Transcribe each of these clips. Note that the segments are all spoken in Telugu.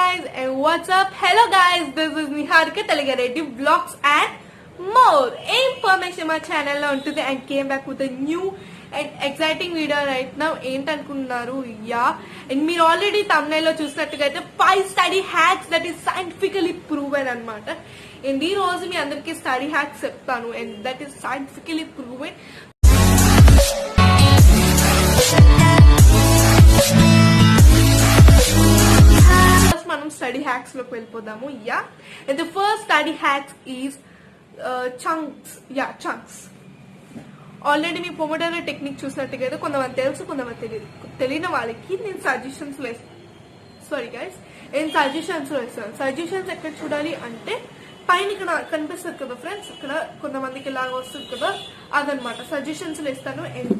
guys, and what's up? Hello guys, this is Niharika Telagareddy vlogs and more information my channel lo untundi and came back with a new and exciting video right now. ఏంటనుకుంటున్నారు? And మీరు already thumbnail లో చూసినట్టుగా అయితే 5 study hacks that is scientifically proven అన్నమాట. And ఈ రోజు మీ అందరికీ study hacks చెప్తాను and that is scientifically proven. మనం స్టడీ హ్యాక్స్ లోకి వెళ్ళిపోదాము. and the first study hacks is chunks. Already me pomodoro technique చూసినట్టుగా అయితే కొంతమంది తెలుసు, కొంతమంది తెలియని వాళ్ళకి నేను సజెషన్స్ లో ఇస్తాను. సజెషన్స్ ఎక్కడ చూడాలి అంటే పైన ఇక్కడ కనిపిస్తుంది కదా ఫ్రెండ్స్, ఇక్కడ కొంతమందికి ఇలాగ వస్తుంది కదా, అదనమాట సజెషన్స్ లో ఇస్తాను. అండ్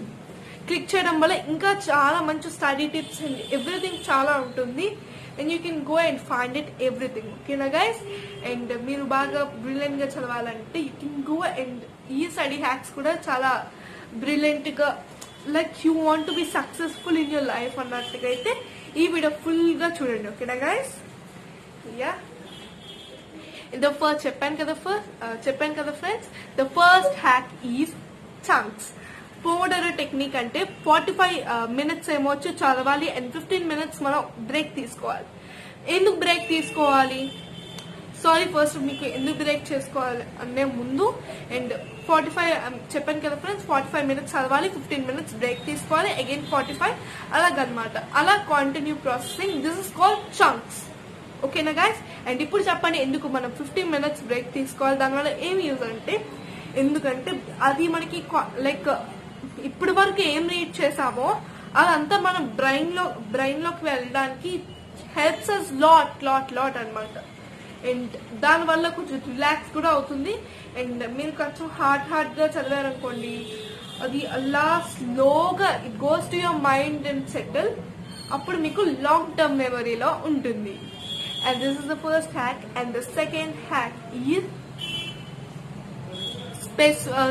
క్లిక్ చేయడం వల్ల ఇంకా చాలా మంచి స్టడీ టిప్స్ అండ్ ఎవ్రీథింగ్ చాలా ఉంటుంది. and you can go and find it everything. Okay na guys, and మీరు బాగా బ్రిలియంట్ గా చదవాలంటే you can go and ఈ స్టడీ హ్యాక్స్ కూడా చాలా బ్రిలియంట్ గా like you want to be successful in your life అన్నట్టుగా అయితే ఈ వీడియో ఫుల్ గా చూడండి. ఓకేనా గైస్? ద ఫస్ట్ చెప్పాను కదా friends, the first hack is chunks. Pomodoro technique అంటే 45 minutes ఏమొచ్చు చదవాలి అండ్ 15 minutes మనం బ్రేక్ తీసుకోవాలి. ఎందుకు బ్రేక్ తీసుకోవాలి? ఫస్ట్ మీకు ఎందుకు బ్రేక్ చేసుకోవాలి అనే ముందు అండ్ 45 చెప్పాను కదా ఫ్రెండ్స్, 45 minutes చదవాలి, 15 minutes బ్రేక్ తీసుకోవాలి, అగైన్ 45, అలాగనమాట. అలా continue processing. This is called chunks. ఓకేనా గైస్? అండ్ ఇప్పుడు చెప్పండి ఎందుకు మనం 15 minutes బ్రేక్ తీసుకోవాలి, దానివల్ల ఏం యూజ్ అంటే, ఎందుకంటే అది మనకి లైక్ ఇప్పటి వరకు ఏం రీడ్ చేసామో అదంతా మనం బ్రెయిన్ లోకి వెళ్ళడానికి హెల్ప్స్ అస్ లాట్ అన్నమాట. అండ్ దానివల్ల కొంచెం రిలాక్స్ కూడా అవుతుంది. అండ్ మీరు కొంచెం హార్డ్ గా చదివారనుకోండి, అది అలా స్లోగా it goes to your mind and settle. అప్పుడు మీకు లాంగ్ టర్మ్ మెమరీలో ఉంటుంది. And this is the first hack. And the second hack is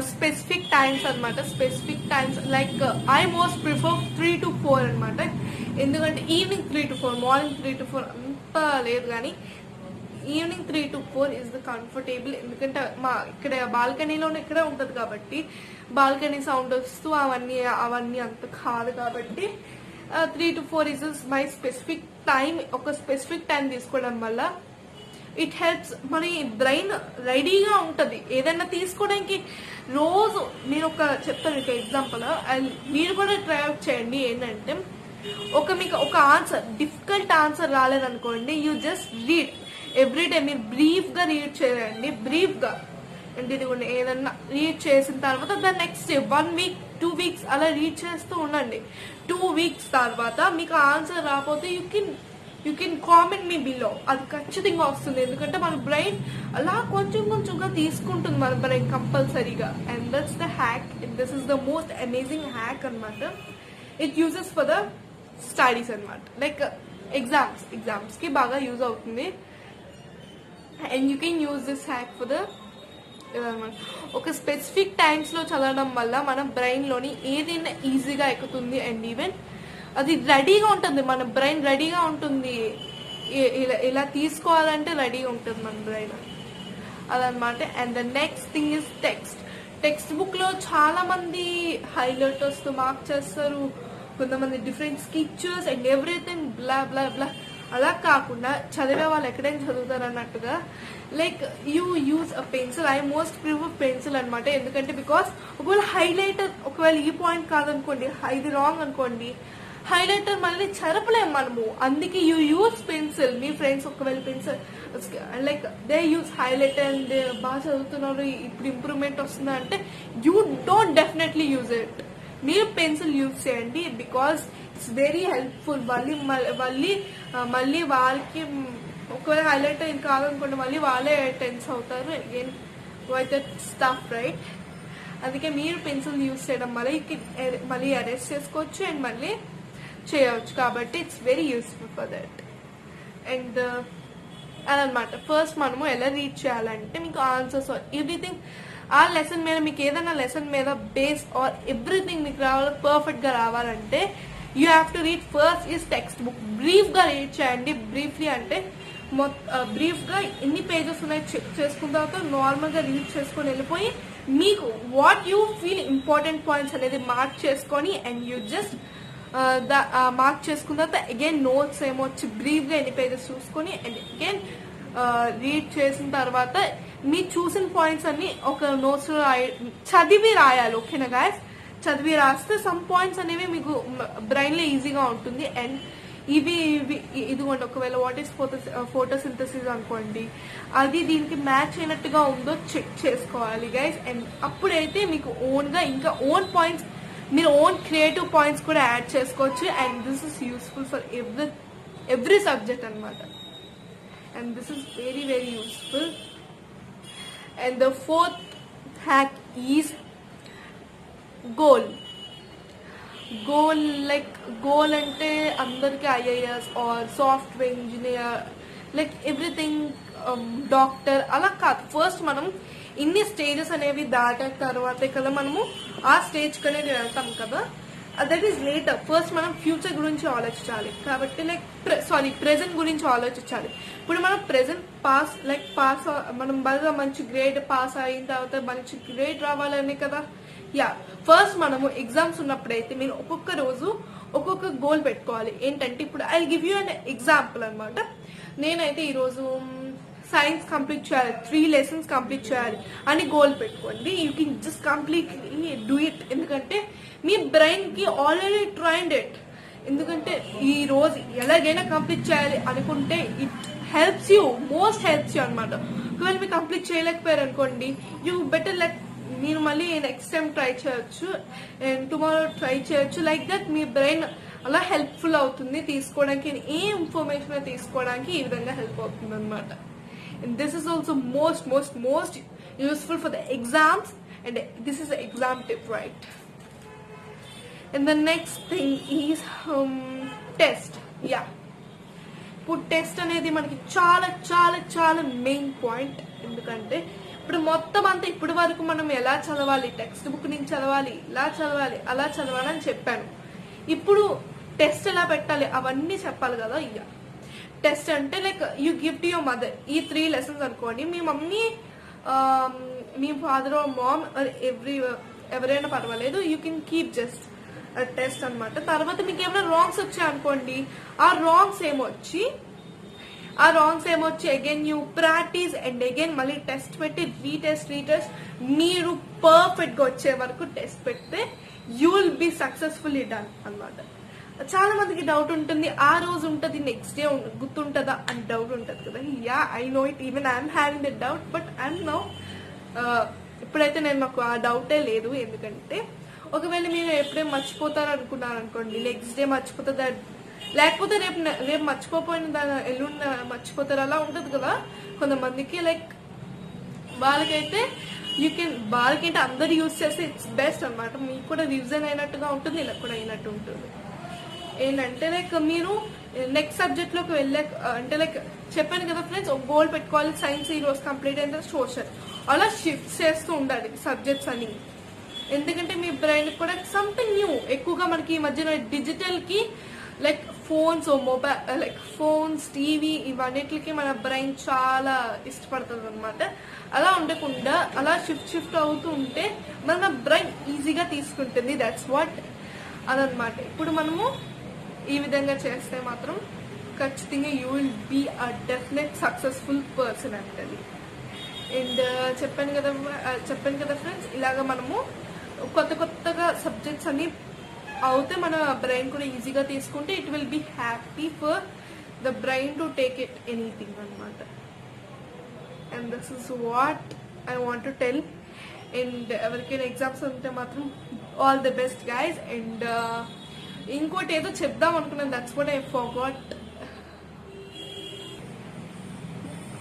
specific times అనమాట. Specific times like I most prefer 3 to 4 అనమాట. ఎందుకంటే ఈవినింగ్ 3 to 4, మార్నింగ్ 3 to 4 అంత లేదు, కానీ evening 3 to 4 is the comfortable. ఎందుకంటే మా ఇక్కడ బాల్కనీలోనే ఇక్కడే ఉంటది కాబట్టి బాల్కనీ సౌండ్ వస్తూ అవన్నీ అంత కాదు కాబట్టి 3 to 4 is my specific time. ఒక స్పెసిఫిక్ టైం తీసుకోవడం వల్ల ఇట్ హెల్ప్స్. మన బ్రెయిన్ రెడీగా ఉంటది ఏదైనా తీసుకోవడానికి. రోజు నేను చెప్తాను ఒక ఎగ్జాంపుల్, మీరు కూడా ట్రై అవుట్ చేయండి. ఏంటంటే మీకు ఒక ఆన్సర్, డిఫికల్ట్ ఆన్సర్ రాలేదనుకోండి, యూ జస్ట్ రీడ్ ఎవ్రీడే. మీరు బ్రీఫ్ గా రీడ్ చేయండి, బ్రీఫ్ గా. అంటే ఇది ఏదన్నా రీడ్ చేసిన తర్వాత దాని నెక్స్ట్ 1 week 2 weeks అలా రీడ్ చేస్తూ ఉండండి. 2 weeks తర్వాత మీకు ఆన్సర్ రాకపోతే you can comment me below, అది ఖచ్చితంగా వస్తుంది. ఎందుకంటే మన బ్రెయిన్ అలా కొంచెంగా తీసుకుంటుంది, మన బ్రెయిన్ కంపల్సరీగా. And that's the hack. This is the most amazing hack అనమాట. It uses for the studies అనమాట. లైక్ ఎగ్జామ్స్ కి బాగా యూజ్ అవుతుంది. And you can use this hack for the ఒక స్పెసిఫిక్ టైమ్స్ లో చదవడం వల్ల మన బ్రెయిన్ లోని ఏదైనా ఈజీగా ఎక్కుతుంది. అండ్ ఈవెన్ అది రెడీగా ఉంటుంది, మన బ్రెయిన్ రెడీగా ఉంటుంది. ఇలా తీసుకోవాలంటే రెడీగా ఉంటుంది మన బ్రెయిన్, అదనమాట. And the next thing is text book లో చాలా మంది హైలైటర్స్ తో మార్క్ చేస్తారు, కొంతమంది డిఫరెంట్ స్కెచెస్ అండ్ ఎవ్రీథింగ్ బ్లా బ్లా బ్లా. అలా కాకుండా చదివే వాళ్ళు ఎక్కడైనా చదువుతారు అన్నట్టుగా like you use a pencil. I most prefer pencil అనమాట. ఎందుకంటే బికాస్ ఒకవేళ హైలైటర్ ఒకవేళ ఈ పాయింట్ కాదనుకోండి, ఇది రాంగ్ అనుకోండి, హైలైటర్ మళ్ళీ చెరపలేము మనము. అందుకే యూ యూజ్ పెన్సిల్. మీ ఫ్రెండ్స్ ఒకవేళ pencil like they use highlighter and బాగా చదువుతున్నారు, ఇప్పుడు ఇంప్రూవ్మెంట్ వస్తుంది అంటే you don't definitely use it. మీరు పెన్సిల్ యూజ్ చేయండి బికాస్ ఇట్స్ వెరీ హెల్ప్ఫుల్. మళ్ళీ వాళ్ళకి ఒకవేళ హైలైటర్ ఇది కాదనుకోండి, మళ్ళీ వాళ్ళే టెన్స్ అవుతారు again with that stuff, right? అందుకే మీరు పెన్సిల్ యూజ్ చేయడం వల్ల మళ్ళీ అరెస్ట్ చేసుకోవచ్చు అండ్ మళ్ళీ చేయవచ్చు. కాబట్టి it's very useful for that. And అదనమాట. ఫస్ట్ మనము ఎలా రీడ్ చేయాలంటే మీకు ఆన్సర్స్ ఎవ్రీథింగ్ ఆ లెసన్ మీద, మీకు ఏదైనా లెసన్ మీద బేస్ ఆర్ ఎవ్రీథింగ్ మీకు పర్ఫెక్ట్ గా రావాలంటే you have to read first is text book. Brief గా రీడ్ చేయండి. బ్రీఫ్లీ అంటే బ్రీఫ్గా ఎన్ని పేజెస్ ఉన్నాయి చెక్ చేసుకున్న తర్వాత నార్మల్గా రీడ్ చేసుకొని వెళ్ళిపోయి మీకు what you feel important points అనేది మార్క్ చేసుకొని అండ్ యూ జస్ట్ మార్క్ చేసుకున్న తర్వాత అగైన్ నోట్స్ ఏమో వచ్చి బ్రీఫ్గా ఎన్ని పేజెస్ చూసుకొని అండ్ అగైన్ రీడ్ చేసిన తర్వాత మీ చూసిన పాయింట్స్ అన్ని ఒక నోట్స్ చదివి రాయాలి. ఓకేనా గాయస్? చదివి రాస్తే సమ్ పాయింట్స్ అనేవి మీకు బ్రెయిన్లో ఈజీగా ఉంటుంది. అండ్ ఇదిగోండి, ఒకవేళ వాట్ ఈస్ ఫోటోసింథసిస్ అనుకోండి, అది దీనికి మ్యాచ్ అయినట్టుగా ఉందో చెక్ చేసుకోవాలి గైస్. అండ్ అప్పుడైతే మీకు ఓన్గా ఇంకా ఓన్ పాయింట్స్, మీరు ఓన్ క్రియేటివ్ పాయింట్స్ కూడా యాడ్ చేసుకోవచ్చు. And this is useful for every subject అనమాట. And this is very very useful. And the fourth hack is goal అంటే అందరికి IAS or software engineer like everything doctor అలా కాదు. ఫస్ట్ మనం ఇన్ని స్టేజెస్ అనేవి దాటిన తర్వాతే కదా మనము ఆ స్టేజ్కి అనేది వెళ్తాం కదా. That is later. ఫస్ట్ మనం ఫ్యూచర్ గురించి ఆలోచించాలి కాబట్టి ప్రెజెంట్ గురించి ఆలోచించాలి. ఇప్పుడు మనం ప్రెజెంట్ పాస్ మనం బాగా మంచి గ్రేడ్ పాస్ అయిన తర్వాత మంచి గ్రేడ్ రావాలని కదా. ఫస్ట్ మనము ఎగ్జామ్స్ ఉన్నప్పుడైతే మీరు ఒక్కొక్క రోజు ఒక్కొక్క గోల్ పెట్టుకోవాలి. ఏంటంటే ఇప్పుడు I give you an example అనమాట. నేనైతే ఈరోజు సైన్స్ కంప్లీట్ చేయాలి, 3 lessons కంప్లీట్ చేయాలి అని గోల్ పెట్టుకోండి. You can just completely do it. ఎందుకంటే మీ బ్రెయిన్కి ఆల్రెడీ ట్రైన్డ్ ఇట్. ఎందుకంటే ఈ రోజు ఎలాగైనా కంప్లీట్ చేయాలి అనుకుంటే it helps you, most helps you అనమాట. ఒకవేళ మీరు కంప్లీట్ చేయలేకపోయారు అనుకోండి, యూ బెటర్ మీరు మళ్ళీ నెక్స్ట్ టైం ట్రై చేయొచ్చు అండ్ టుమారో ట్రై చేయొచ్చు. లైక్ దట్ మీ బ్రెయిన్ అలా హెల్ప్ఫుల్ అవుతుంది తీసుకోవడానికి, ఏ ఇన్ఫర్మేషన్ తీసుకోవడానికి ఈ విధంగా హెల్ప్ అవుతుంది అనమాట. And this is also most useful for the exams. And this is exam tip, right? And the next thing is test. ఇప్పుడు టెస్ట్ అనేది మనకి చాలా చాలా చాలా మెయిన్ పాయింట్. ఎందుకంటే ఇప్పుడు మొత్తం అంతా ఇప్పటి వరకు మనం ఎలా చదవాలి, టెక్స్ట్ బుక్ నుంచి చదవాలి, ఇలా చదవాలి, అలా చదవాలి అని చెప్పాను. ఇప్పుడు టెస్ట్ ఎలా పెట్టాలి అవన్నీ చెప్పాలి కదా. టెస్ట్ అంటే like you give to your mother ఈ 3 lessons అనుకోండి. మీ మమ్మీ, మీ ఫాదర్ ఆర్ మామ్ ఎవరైనా పర్వాలేదు, you can keep just test అనమాట. తర్వాత మీకు ఏమైనా రాంగ్స్ వచ్చాయి అనుకోండి, ఆ రాంగ్స్ ఏమొచ్చి again you practice and again మళ్ళీ టెస్ట్ పెట్టి రీటెస్ట్ మీరు పర్ఫెక్ట్ గా వచ్చే వరకు టెస్ట్ పెడితే you will be successfully done అనమాట. చాలా మందికి డౌట్ ఉంటుంది, ఆ రోజు ఉంటుంది నెక్స్ట్ డే గుర్తుంటుందా అని డౌట్ ఉంటుంది కదా. I know it, even I'm having the doubt, but I'm no ఇప్పుడైతే నాకు ఆ డౌటే లేదు. ఎందుకంటే ఒకవేళ మీరు ఎప్పుడే మర్చిపోతారు అనుకున్నారు అనుకోండి, నెక్స్ట్ డే మర్చిపోతుందా, లేకపోతే రేపు మర్చిపోయిన దాని ఎల్లుండి మర్చిపోతారు, అలా ఉంటుంది కదా కొంతమందికి. లైక్ వాళ్ళకైతే వాళ్ళకైతే అందరు యూజ్ చేస్తే ఇట్స్ బెస్ట్ అనమాట. మీకు కూడా రివిజన్ అయినట్టుగా ఉంటుంది, ఇలా కూడా అయినట్టు ఉంటుంది. ఏంటంటే లైక్ మీరు నెక్స్ట్ సబ్జెక్ట్ లోకి అంటే లైక్ చెప్పాను కదా ఫ్రెండ్స్, ఒక గోల్ పెట్టుకోవాలి. సైన్స్ ఈ రోజు కంప్లీట్ అయిన సోషల్ అలా షిఫ్ట్ చేస్తూ ఉండాలి సబ్జెక్ట్స్ అని. ఎందుకంటే మీ బ్రెయిన్ కూడా సంథింగ్ న్యూ. ఎక్కువగా మనకి ఈ మధ్యన డిజిటల్ కి లైక్ ఫోన్స్ టీవీ ఇవన్నిటికి మన బ్రెయిన్ చాలా ఇష్టపడుతుంది అనమాట. అలా ఉండకుండా అలా షిఫ్ట్ అవుతూ ఉంటే మన బ్రెయిన్ ఈజీగా తీసుకుంటుంది. దట్స్ వాట్ అదనమాట. ఇప్పుడు మనము ఈ విధంగా చేస్తే మాత్రం ఖచ్చితంగా you will be a definite successful person అంటది. అండ్ చెప్పాను కదా ఫ్రెండ్స్, ఇలాగ మనము కొత్తగా సబ్జెక్ట్స్ అన్ని అవుతే మన బ్రెయిన్ కూడా ఈజీగా తీసుకుంటే it will be happy for the brain to take it anything అనమాట. And this is what I want to tell. And ఎవరికైనా ఎగ్జామ్స్ ఉంటే మాత్రం all the best guys. And ఇంకోటి ఏదో చెప్దాం అనుకున్నాను, that's what I forgot.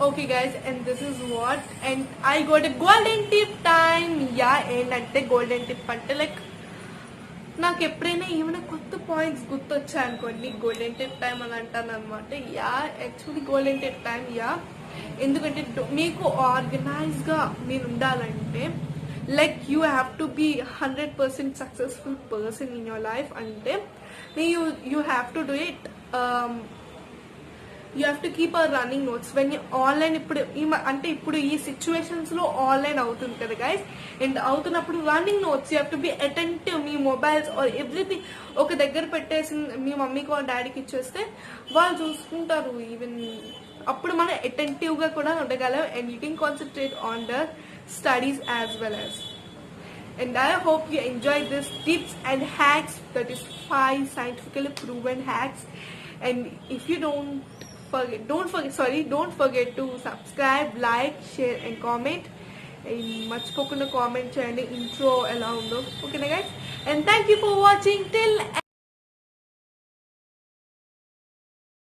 Okay guys, and this is what and I got a golden tip time. ఏంటంటే గోల్డెన్ టిప్ అంటే లైక్ నాకు ఎప్పుడైనా ఏమైనా కొత్త పాయింట్స్ గుర్తొచ్చాయనుకోండి, గోల్డెన్ టిప్ టైం అని అంటాను అనమాట. యాక్చువల్లీ గోల్డెన్ టిప్ టైం ఎందుకంటే మీకు ఆర్గనైజ్గా మీరు ఉండాలంటే like you have to be 100% successful person in your life. అంటే you have to do it you have to keep our running notes when you online. అంటే ఇప్పుడు ఈ సిచ్యువేషన్స్ లో ఆన్లైన్ అవుతుంది కదా గైస్, అండ్ అవుతున్నప్పుడు running notes you have to be attentive. మీ మొబైల్స్ ఆర్ ఎవ్రీథింగ్ ఒక దగ్గర పెట్టేసి మీ మమ్మీకి డాడీకి ఇచ్చేస్తే వాళ్ళు చూసుకుంటారు. ఈవెన్ అప్పుడు మనం అటెంటివ్ గా కూడా ఉండగలం, and you can concentrate on the studies as well as. And I hope you enjoyed this tips and hacks, that is 5 scientifically proven hacks. And if you don't forget to subscribe, like, share and comment. And మర్చిపోకుండా కామెంట్ చేయండి ఇంట్రో ఎలా ఉందో. ఓకేనా guys, and thank you for watching till